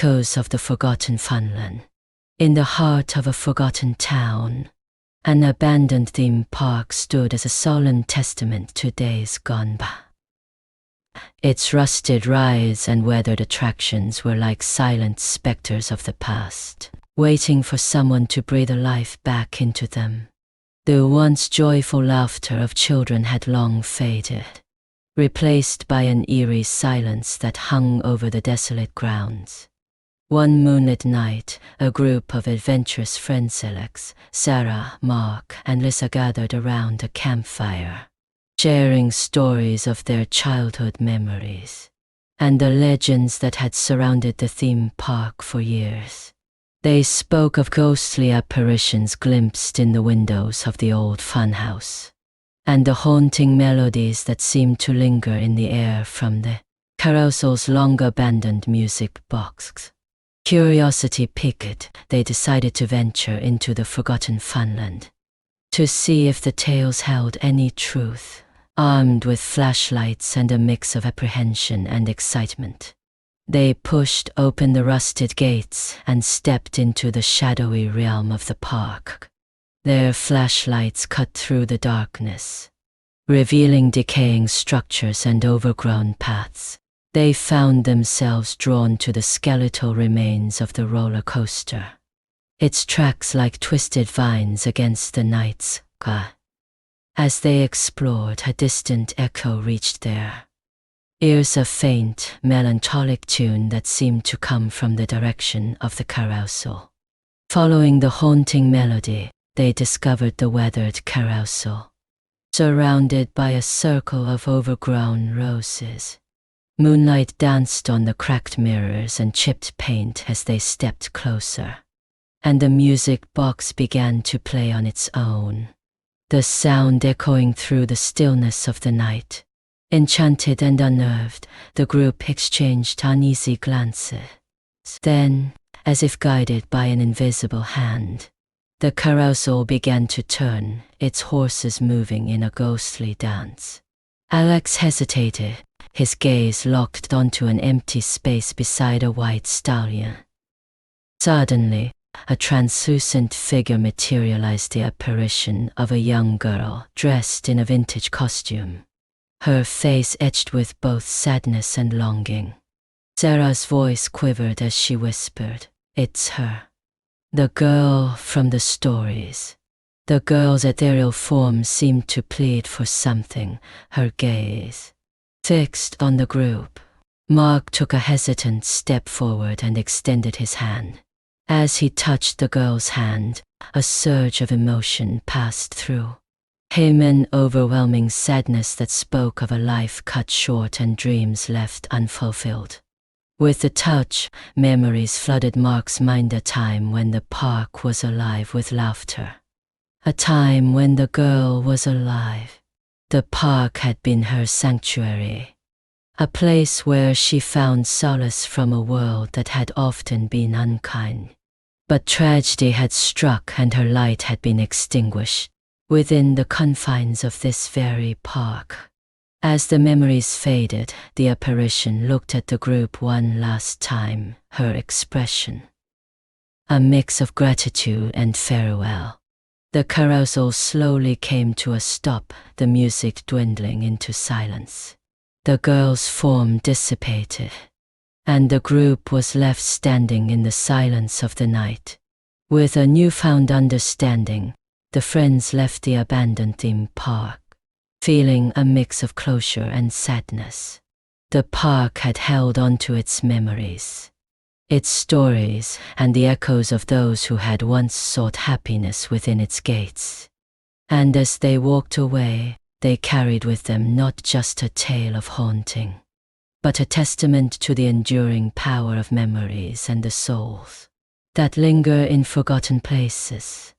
echoes of the forgotten Funland. In the heart of a forgotten town, an abandoned theme park stood as a solemn testament to days gone by. Its rusted rides and weathered attractions were like silent specters of the past, waiting for someone to breathe a life back into them. The once joyful laughter of children had long faded, replaced by an eerie silence that hung over the desolate grounds. One moonlit night, a group of adventurous friends, Alex, Sarah, Mark, and Lisa, gathered around a campfire, sharing stories of their childhood memories and the legends that had surrounded the theme park for years. They spoke of ghostly apparitions glimpsed in the windows of the old funhouse, and the haunting melodies that seemed to linger in the air from the carousel's long-abandoned music box. Curiosity piqued, they decided to venture into the forgotten Funland, to see if the tales held any truth. Armed with flashlights and a mix of apprehension and excitement, they pushed open the rusted gates and stepped into the shadowy realm of the park. Their flashlights cut through the darkness, revealing decaying structures and overgrown paths. They found themselves drawn to the skeletal remains of the roller coaster, its tracks like twisted vines against the night sky. As they explored, a distant echo reached their ears, a faint, melancholic tune that seemed to come from the direction of the carousel. Following the haunting melody, they discovered the weathered carousel, surrounded by a circle of overgrown roses. Moonlight danced on the cracked mirrors and chipped paint as they stepped closer, and the music box began to play on its own, the sound echoing through the stillness of the night. Enchanted and unnerved, the group exchanged uneasy glances. Then, as if guided by an invisible hand, the carousel began to turn, its horses moving in a ghostly dance. Alex hesitated, his gaze locked onto an empty space beside a white stallion. Suddenly, a translucent figure materialized, the apparition of a young girl dressed in a vintage costume, her face etched with both sadness and longing. Sarah's voice quivered as she whispered, "It's her. The girl from the stories." The girl's ethereal form seemed to plead for something, her gaze fixed on the group. Mark took a hesitant step forward and extended his hand. As he touched the girl's hand, a surge of emotion passed through him, an overwhelming sadness that spoke of a life cut short and dreams left unfulfilled. With the touch, memories flooded Mark's mind, a time when the park was alive with laughter. A time when the girl was alive. The park had been her sanctuary, a place where she found solace from a world that had often been unkind. But tragedy had struck and her light had been extinguished within the confines of this very park. As the memories faded, the apparition looked at the group one last time, her expression a mix of gratitude and farewell. The carousel slowly came to a stop, the music dwindling into silence. The girl's form dissipated, and the group was left standing in the silence of the night. With a newfound understanding, the friends left the abandoned theme park, feeling a mix of closure and sadness. The park had held on to its memories, its stories, and the echoes of those who had once sought happiness within its gates. And as they walked away, they carried with them not just a tale of haunting, but a testament to the enduring power of memories and the souls that linger in forgotten places.